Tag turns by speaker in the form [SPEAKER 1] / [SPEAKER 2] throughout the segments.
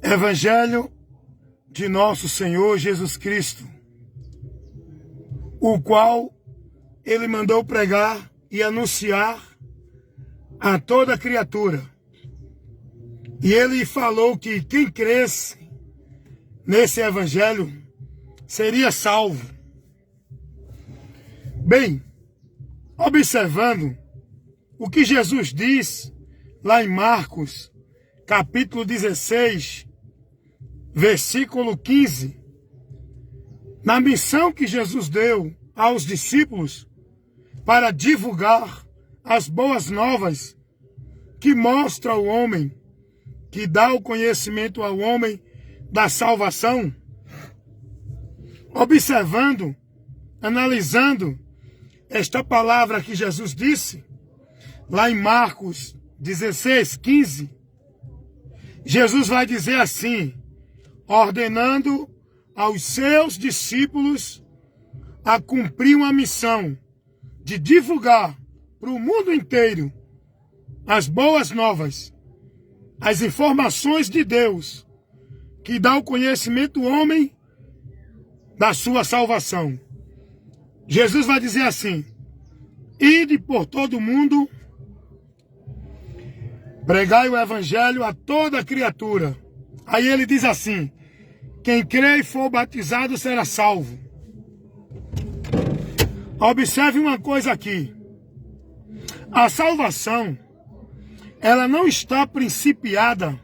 [SPEAKER 1] Evangelho de nosso Senhor Jesus Cristo, o qual ele mandou pregar e anunciar a toda criatura. E ele falou que quem cresce nesse evangelho seria salvo. Bem, observando o que Jesus diz lá em Marcos, capítulo 16, versículo 15, na missão que Jesus deu aos discípulos para divulgar as boas novas que mostra ao homem, que dá o conhecimento ao homem da salvação, observando, analisando esta palavra que Jesus disse, lá em Marcos 16, 15, Jesus vai dizer assim, ordenando aos seus discípulos a cumprir uma missão de divulgar para o mundo inteiro as boas novas, as informações de Deus, que dá o conhecimento ao homem da sua salvação. Jesus vai dizer assim, ide por todo o mundo, pregai o evangelho a toda criatura. Aí ele diz assim, quem crê e for batizado será salvo. Observe uma coisa aqui. A salvação, ela não está principiada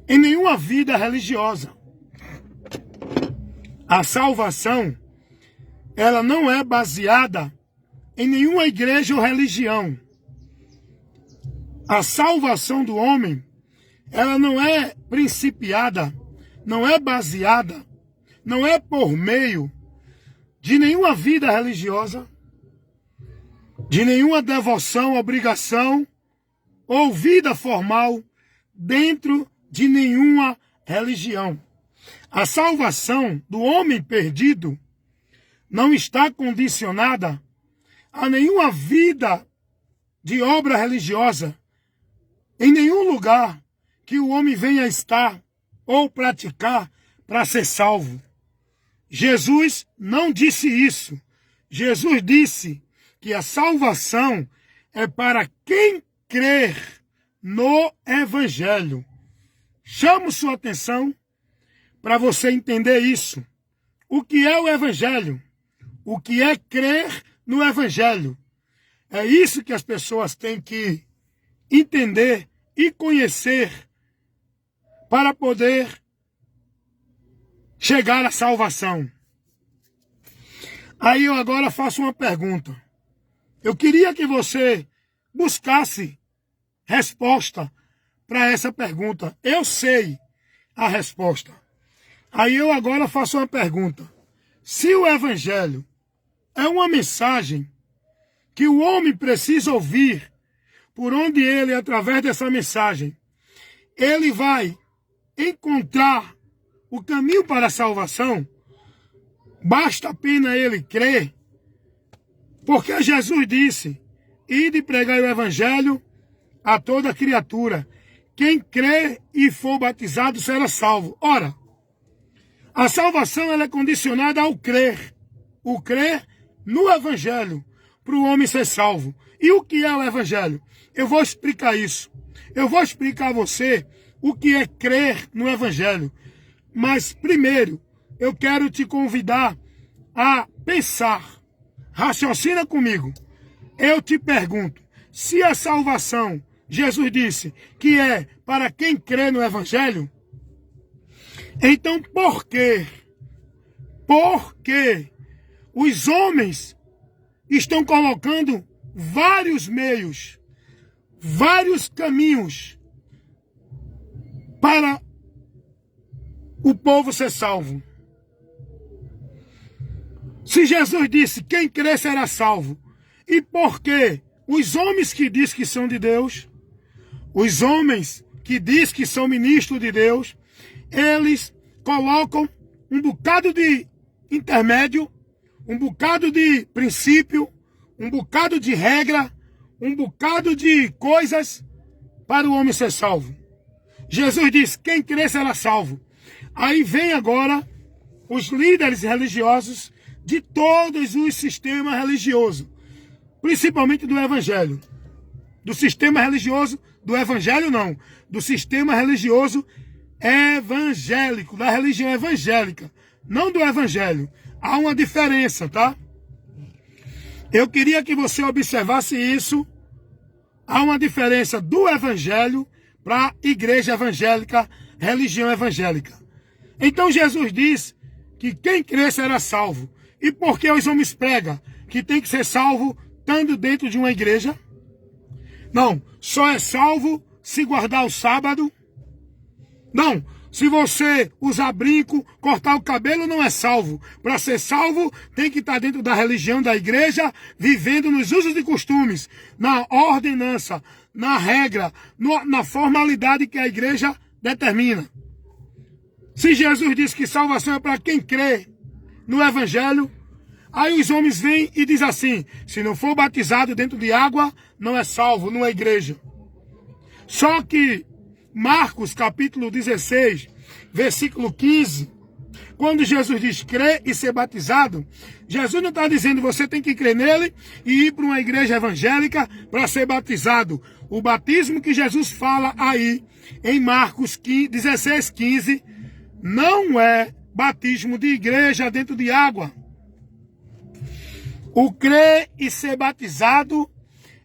[SPEAKER 1] em nenhuma vida religiosa. A salvação, ela não é baseada em nenhuma igreja ou religião. A salvação do homem, ela não é principiada, não é baseada, não é por meio de nenhuma vida religiosa, de nenhuma devoção, obrigação ou vida formal dentro de nenhuma religião. A salvação do homem perdido não está condicionada a nenhuma vida de obra religiosa, em nenhum lugar que o homem venha estar ou praticar para ser salvo. Jesus não disse isso. Jesus disse que a salvação é para quem crer no Evangelho. Chamo sua atenção para você entender isso. O que é o Evangelho? O que é crer no Evangelho? É isso que as pessoas têm que entender e conhecer para poder chegar à salvação. Aí eu agora faço uma pergunta. Eu queria que você buscasse resposta para essa pergunta. Eu sei a resposta. Aí eu agora faço uma pergunta. Se o Evangelho é uma mensagem que o homem precisa ouvir, por onde ele, através dessa mensagem, ele vai encontrar o caminho para a salvação, basta apenas ele crer, porque Jesus disse, ide e pregai o Evangelho a toda criatura. Quem crê e for batizado será salvo. Ora, a salvação ela é condicionada ao crer. O crer no Evangelho, para o homem ser salvo. E o que é o Evangelho? Eu vou explicar isso. Eu vou explicar a você o que é crer no Evangelho. Mas primeiro, eu quero te convidar a pensar. Raciocina comigo. Eu te pergunto, se a salvação, Jesus disse, que é para quem crê no Evangelho, então por quê? Porque os homens estão colocando vários meios, vários caminhos para o povo ser salvo. Se Jesus disse, quem crê será salvo, e por que os homens que dizem que são de Deus, os homens que dizem que são ministros de Deus, eles colocam um bocado de intermédio, um bocado de princípio, um bocado de regra, um bocado de coisas para o homem ser salvo. Jesus diz, quem crê será salvo. Aí vem agora os líderes religiosos de todos os sistemas religiosos, principalmente do evangelho. Do sistema religioso, do evangelho não, do sistema religioso evangélico, da religião evangélica, não do evangelho. Há uma diferença, tá? Eu queria que você observasse isso. Há uma diferença do evangelho para a igreja evangélica, religião evangélica. Então Jesus diz que quem crê será salvo. E por que os homens pregam que tem que ser salvo estando dentro de uma igreja? Não, só é salvo se guardar o sábado. Não, se você usar brinco, cortar o cabelo, não é salvo. Para ser salvo, tem que estar dentro da religião da igreja, vivendo nos usos e costumes, na ordenança, na regra, na formalidade que a igreja determina. Se Jesus diz que salvação é para quem crê no evangelho, aí os homens vêm e dizem assim, se não for batizado dentro de água, não é salvo, não é igreja. Só que Marcos capítulo 16, versículo 15, quando Jesus diz crer e ser batizado, Jesus não está dizendo você tem que crer nele e ir para uma igreja evangélica para ser batizado. O batismo que Jesus fala aí em Marcos 16, 15, não é batismo de igreja dentro de água. O crer e ser batizado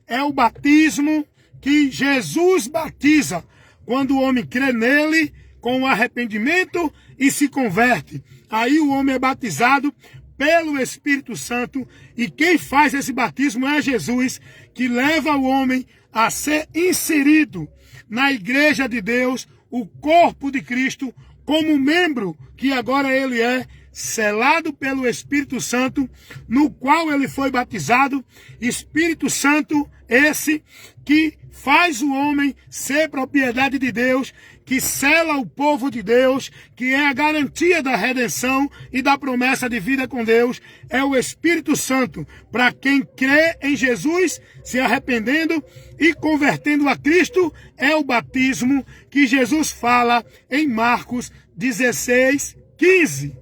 [SPEAKER 1] é o batismo que Jesus batiza quando o homem crê nele com arrependimento e se converte. Aí o homem é batizado pelo Espírito Santo e quem faz esse batismo é Jesus, que leva o homem a ser inserido na igreja de Deus, o corpo de Cristo, como membro que agora ele é, selado pelo Espírito Santo, no qual ele foi batizado. Espírito Santo esse que faz o homem ser propriedade de Deus, que sela o povo de Deus, que é a garantia da redenção e da promessa de vida com Deus, é o Espírito Santo, para quem crê em Jesus, se arrependendo e convertendo a Cristo, é o batismo que Jesus fala em Marcos 16, 15.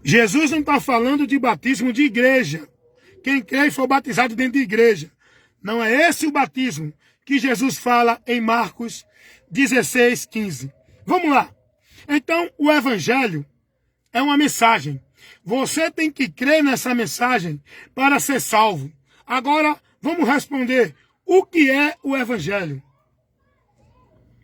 [SPEAKER 1] Jesus não está falando de batismo de igreja. Quem crê e for batizado dentro de igreja. Não é esse o batismo que Jesus fala em Marcos 16, 15. Vamos lá. Então, o evangelho é uma mensagem. Você tem que crer nessa mensagem para ser salvo. Agora, vamos responder. O que é o evangelho?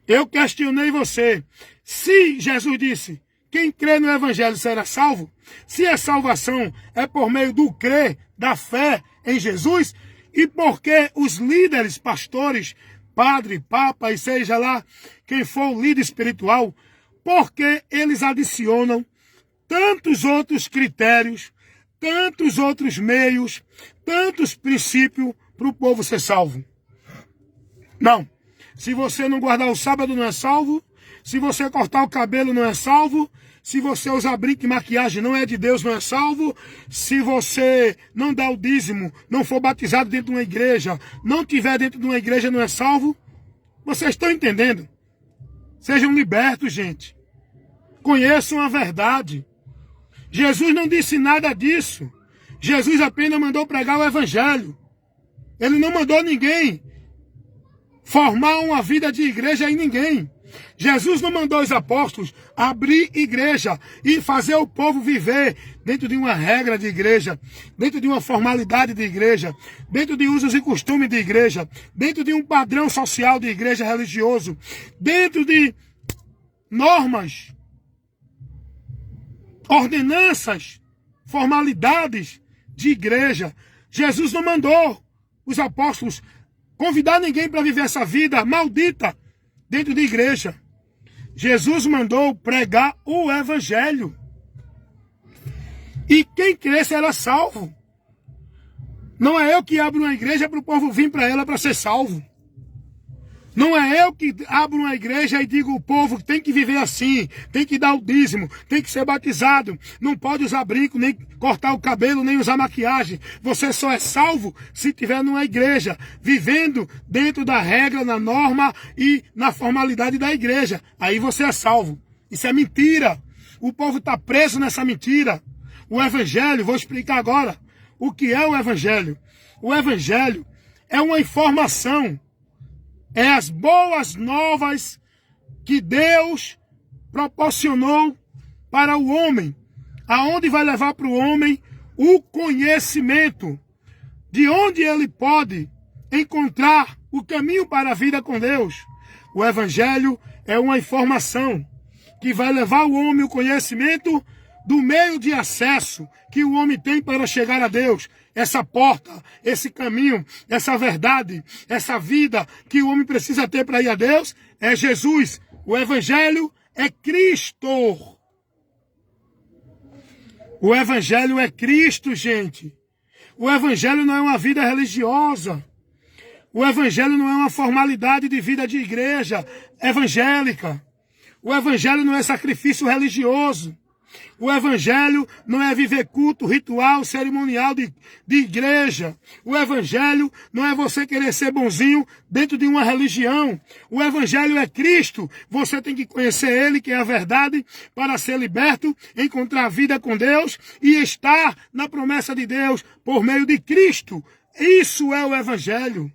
[SPEAKER 1] Eu questionei você. Se Jesus disse, quem crê no evangelho será salvo, se a salvação é por meio do crer, da fé em Jesus, e porque os líderes, pastores, padre, papa, e seja lá quem for o líder espiritual, porque eles adicionam tantos outros critérios, tantos outros meios, tantos princípios para o povo ser salvo? Não. Se você não guardar o sábado, não é salvo. Se você cortar o cabelo, não é salvo. Se você usar brinco e maquiagem, não é de Deus, não é salvo. Se você não dá o dízimo, não for batizado dentro de uma igreja, não tiver dentro de uma igreja, não é salvo. Vocês estão entendendo? Sejam libertos, gente. Conheçam a verdade. Jesus não disse nada disso. Jesus apenas mandou pregar o evangelho. Ele não mandou ninguém formar uma vida de igreja em ninguém. Jesus não mandou os apóstolos abrir igreja e fazer o povo viver dentro de uma regra de igreja, dentro de uma formalidade de igreja, dentro de usos e costumes de igreja, dentro de um padrão social de igreja religioso, dentro de normas, ordenanças, formalidades de igreja. Jesus não mandou os apóstolos convidar ninguém para viver essa vida maldita dentro de igreja. Jesus mandou pregar o evangelho. E quem crer será salvo. Não é eu que abro uma igreja para o povo vir para ela para ser salvo. Não é eu que abro uma igreja e digo o povo tem que viver assim, tem que dar o dízimo, tem que ser batizado, não pode usar brinco, nem cortar o cabelo, nem usar maquiagem. Você só é salvo se estiver numa igreja, vivendo dentro da regra, na norma e na formalidade da igreja. Aí você é salvo. Isso é mentira. O povo está preso nessa mentira. O evangelho, vou explicar agora o que é o evangelho. O evangelho é uma informação. É as boas novas que Deus proporcionou para o homem, aonde vai levar para o homem o conhecimento de onde ele pode encontrar o caminho para a vida com Deus. O evangelho é uma informação que vai levar o homem o conhecimento do meio de acesso que o homem tem para chegar a Deus. Essa porta, esse caminho, essa verdade, essa vida que o homem precisa ter para ir a Deus é Jesus. O evangelho é Cristo. O evangelho é Cristo, gente. O evangelho não é uma vida religiosa. O evangelho não é uma formalidade de vida de igreja evangélica. O evangelho não é sacrifício religioso. O evangelho não é viver culto, ritual, cerimonial de igreja. O evangelho não é você querer ser bonzinho dentro de uma religião. O evangelho é Cristo. Você tem que conhecer Ele, que é a verdade, para ser liberto, encontrar a vida com Deus e estar na promessa de Deus por meio de Cristo. Isso é o evangelho.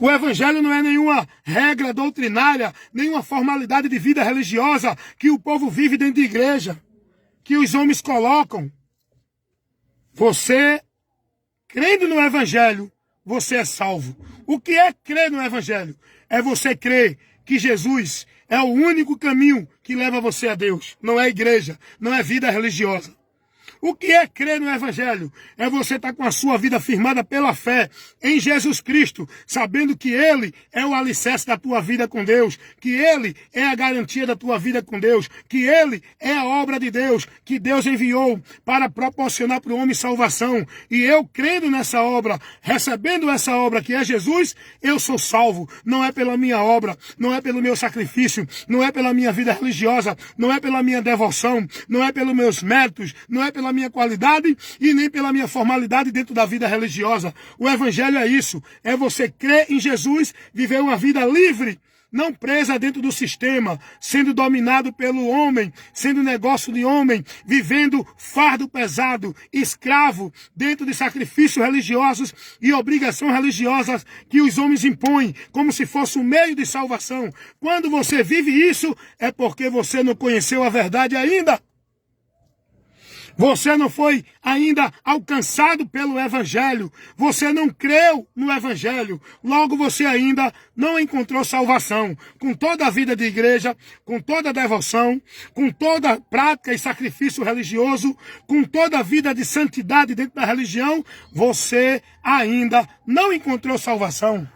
[SPEAKER 1] O evangelho não é nenhuma regra doutrinária, nenhuma formalidade de vida religiosa que o povo vive dentro de igreja, que os homens colocam. Você, crendo no evangelho, você é salvo. O que é crer no evangelho? É você crer que Jesus é o único caminho que leva você a Deus. Não é igreja, não é vida religiosa. O que é crer no evangelho? É você estar com a sua vida firmada pela fé em Jesus Cristo, sabendo que Ele é o alicerce da tua vida com Deus, que Ele é a garantia da tua vida com Deus, que Ele é a obra de Deus, que Deus enviou para proporcionar para o homem salvação. E eu crendo nessa obra, recebendo essa obra que é Jesus, eu sou salvo. Não é pela minha obra, não é pelo meu sacrifício, não é pela minha vida religiosa, não é pela minha devoção, não é pelos meus méritos, não é pela minha qualidade e nem pela minha formalidade dentro da vida religiosa. O evangelho é isso, é você crer em Jesus, viver uma vida livre, não presa dentro do sistema, sendo dominado pelo homem, sendo negócio de homem, vivendo fardo pesado, escravo dentro de sacrifícios religiosos e obrigações religiosas que os homens impõem, como se fosse um meio de salvação. Quando você vive isso, é porque você não conheceu a verdade ainda. Você não foi ainda alcançado pelo evangelho. Você não creu no evangelho. Logo você ainda não encontrou salvação. Com toda a vida de igreja, com toda a devoção, com toda a prática e sacrifício religioso, com toda a vida de santidade dentro da religião, você ainda não encontrou salvação.